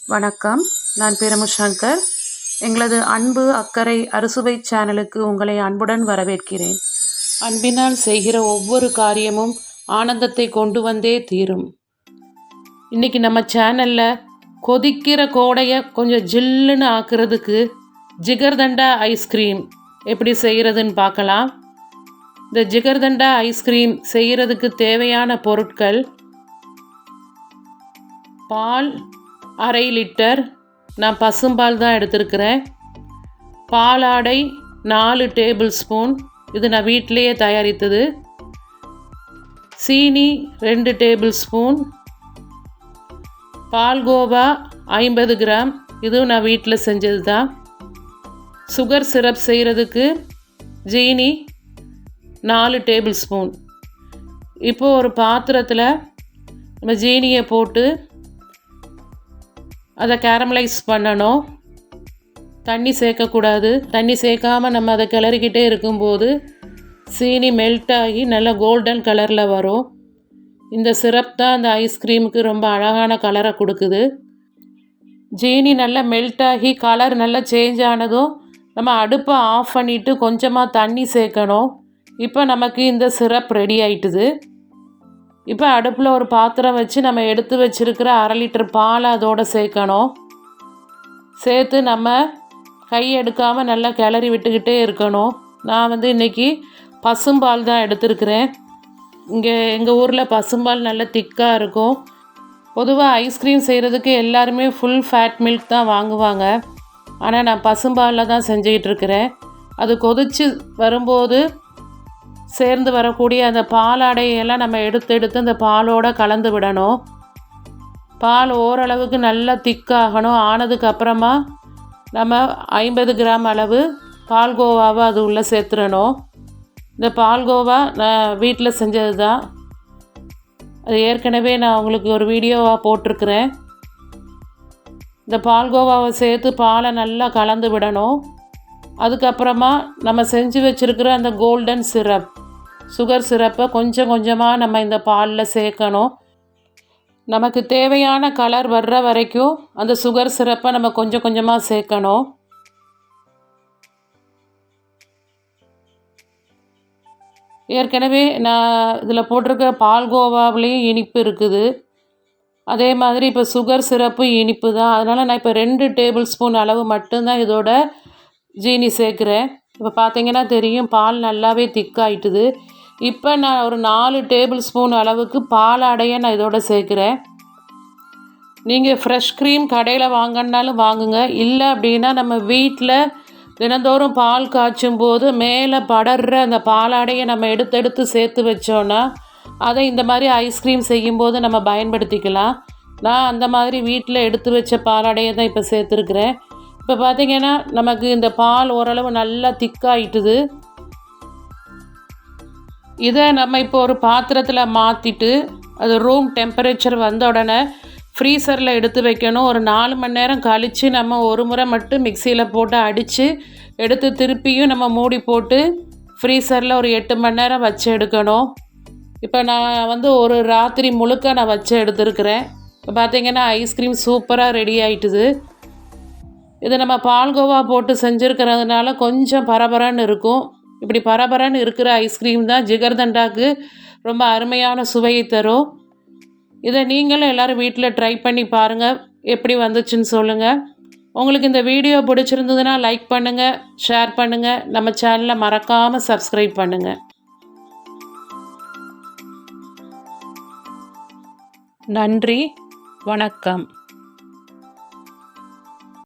வணக்கம். நான் Piramu சங்கர். எங்களது அன்பு அக்கறை அறுசுவை சேனலுக்கு உங்களை அன்புடன் வரவேற்கிறேன். அன்பினால் செய்கிற ஒவ்வொரு காரியமும் ஆனந்தத்தை கொண்டு வந்தே தீரும். இன்றைக்கி நம்ம சேனலில் கொதிக்கிற கோடையை கொஞ்சம் ஜில்லுன்னு ஆக்குறதுக்கு ஜிகர்தண்டா ஐஸ்கிரீம் எப்படி செய்கிறதுன்னு பார்க்கலாம். இந்த ஜிகர்தண்டா ஐஸ்கிரீம் செய்கிறதுக்கு தேவையான பொருட்கள்: பால் 1/2 லிட்டர், நான் பசும்பால் தான் எடுத்துருக்கிறேன். பாலாடை 4 டேபிள் ஸ்பூன், இது நான் வீட்டிலையே தயாரித்தது. சீனி 2 டேபிள் ஸ்பூன். பால்கோவா 50 கிராம், இதுவும் நான் வீட்டில் செஞ்சது தான். சுகர் சிரப் செய்கிறதுக்கு ஜீனி 4 டேபிள் ஸ்பூன். இப்போது ஒரு பாத்திரத்தில் நம்ம ஜீனியை போட்டு அதை கேரமலைஸ் பண்ணணும். தண்ணி சேர்க்கக்கூடாது. தண்ணி சேர்க்காமல் நம்ம அதை கிளறிக்கிட்டே இருக்கும்போது சீனி மெல்ட் ஆகி நல்லா கோல்டன் கலரில் வரும். இந்த சிரப் தான் அந்த ஐஸ்கிரீமுக்கு ரொம்ப அழகான கலரை கொடுக்குது. ஜீனி நல்லா மெல்ட் ஆகி கலர் நல்லா சேஞ்ச் ஆனதும் நம்ம அடுப்பை ஆஃப் பண்ணிவிட்டு கொஞ்சமாக தண்ணி சேர்க்கணும். இப்போ நமக்கு இந்த சிரப் ரெடி ஆயிட்டுது. இப்போ அடுப்பில் ஒரு பாத்திரம் வச்சு நம்ம எடுத்து வச்சுருக்கிற 1/2 லிட்டர் பால் அதோடு சேர்க்கணும். சேர்த்து நம்ம கை எடுக்காமல் நல்லா கிளறி விட்டுக்கிட்டே இருக்கணும். நான் இன்றைக்கி பசும்பால் தான் எடுத்துருக்கிறேன். இங்கே எங்கள் ஊரில் பசும்பால் நல்லா திக்காக இருக்கும். பொதுவாக ஐஸ்கிரீம் செய்கிறதுக்கு எல்லாருமே ஃபுல் ஃபேட் மில்க் தான் வாங்குவாங்க. ஆனால் நான் பசும்பாலில் தான் செஞ்சுக்கிட்டுருக்கிறேன். அது கொதித்து வரும்போது சேர்ந்து வரக்கூடிய அந்த பாலாடையெல்லாம் நம்ம எடுத்து அந்த பாலோடு கலந்து விடணும். பால் ஓரளவுக்கு நல்லா திக்காகணும். ஆனதுக்கப்புறமா நம்ம 50 கிராம் அளவு பால்கோவாவை அது உள்ளே சேர்த்துடணும். இந்த பால்கோவா நான் வீட்டில் செஞ்சது தான். அது ஏற்கனவே நான் உங்களுக்கு ஒரு வீடியோவாக போட்டிருக்கிறேன். இந்த பால்கோவாவை சேர்த்து பாலை நல்லா கலந்து விடணும். அதுக்கப்புறமா நம்ம செஞ்சு வச்சுருக்கிற அந்த கோல்டன் சிரப், சுகர் சிரப்பை கொஞ்சம் கொஞ்சமாக நம்ம இந்த பாலில் சேர்க்கணும். நமக்கு தேவையான கலர் வர்ற வரைக்கும் அந்த சுகர் சிரப்பை நம்ம கொஞ்சம் கொஞ்சமாக சேர்க்கணும். ஏற்கனவே நான் இதில் போட்டிருக்க பால்கோவாவிலையும் இனிப்பு இருக்குது. அதே மாதிரி இப்போ சுகர் சிரப்பு இனிப்பு தான். அதனால் நான் இப்போ 2 டேபிள் ஸ்பூன் அளவு மட்டும்தான் இதோட ஜீனி சேர்க்குறேன். இப்போ பார்த்தீங்கன்னா தெரியும், பால் நல்லாவே திக்காயிட்டுது. இப்போ நான் ஒரு 4 டேபிள் ஸ்பூன் அளவுக்கு பாலாடையை நான் இதோட சேர்க்குறேன். நீங்கள் ஃப்ரெஷ் க்ரீம் கடையில் வாங்கினாலும் வாங்குங்க. இல்லை அப்படின்னா நம்ம வீட்டில் தினந்தோறும் பால் காய்ச்சும் போது மேலே படர்ற அந்த பாலாடையை நம்ம எடுத்து சேர்த்து வச்சோன்னா அதை இந்த மாதிரி ஐஸ்கிரீம் செய்யும்போது நம்ம பயன்படுத்திக்கலாம். நான் அந்த மாதிரி வீட்டில் எடுத்து வச்ச பாலாடையை தான் இப்போ சேர்த்துருக்குறேன். இப்போ பார்த்திங்கன்னா நமக்கு இந்த பால் ஓரளவு நல்லா திக்காயிட்டுது. இதை நம்ம இப்போ ஒரு பாத்திரத்தில் மாற்றிட்டு அது ரூம் டெம்பரேச்சர் வந்த உடனே ஃப்ரீசரில் எடுத்து வைக்கணும். ஒரு 4 மணி நேரம் கழித்து நம்ம ஒரு முறை மட்டும் மிக்சியில் போட்டு அடித்து எடுத்து திருப்பியும் நம்ம மூடி போட்டு ஃப்ரீசரில் ஒரு 8 மணி நேரம் வச்சு எடுக்கணும். இப்போ நான் ஒரு ராத்திரி முழுக்க நான் வச்சு எடுத்துருக்கிறேன். இப்போ பார்த்திங்கன்னா ஐஸ்கிரீம் சூப்பராக ரெடி ஆகிட்டுது. இது நம்ம பால்கோவா போட்டு செஞ்சுருக்கிறதுனால கொஞ்சம் பரபரன்னு இருக்கும். இப்படி பரபரன்னு இருக்கிற ஐஸ்கிரீம் தான் ஜிகர்தண்டாக்கு ரொம்ப அருமையான சுவையை தரும். இதை நீங்களும் எல்லோரும் வீட்டில் ட்ரை பண்ணி பாருங்கள், எப்படி வந்துச்சுன்னு சொல்லுங்கள். உங்களுக்கு இந்த வீடியோ பிடிச்சிருந்ததுன்னா லைக் பண்ணுங்கள், ஷேர் பண்ணுங்கள், நம்ம சேனலை மறக்காமல் சப்ஸ்கிரைப் பண்ணுங்கள். நன்றி, வணக்கம்.